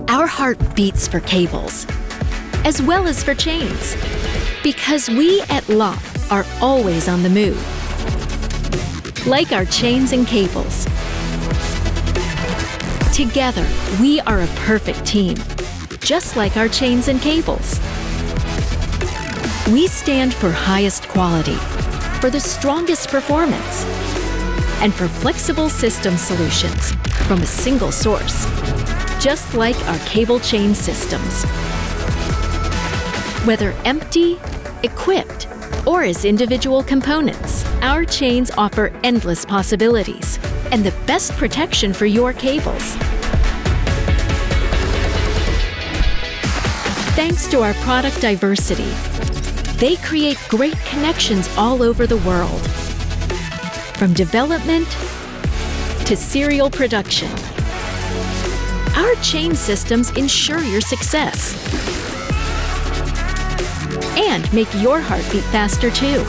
Our heart beats for cables, as well as for chains, because we at Lapp are always on the move. Like our chains and cables. Together, we are a perfect team, just like our chains and cables. We stand for highest quality, for the strongest performance, and for flexible system solutions from a single source, just like our cable chain systems. Whether empty, equipped, or as individual components, our chains offer endless possibilities and the best protection for your cables. Thanks to our product diversity, they create great connections all over the world. From development to serial production, our chain systems ensure your success and make your heart beat faster too.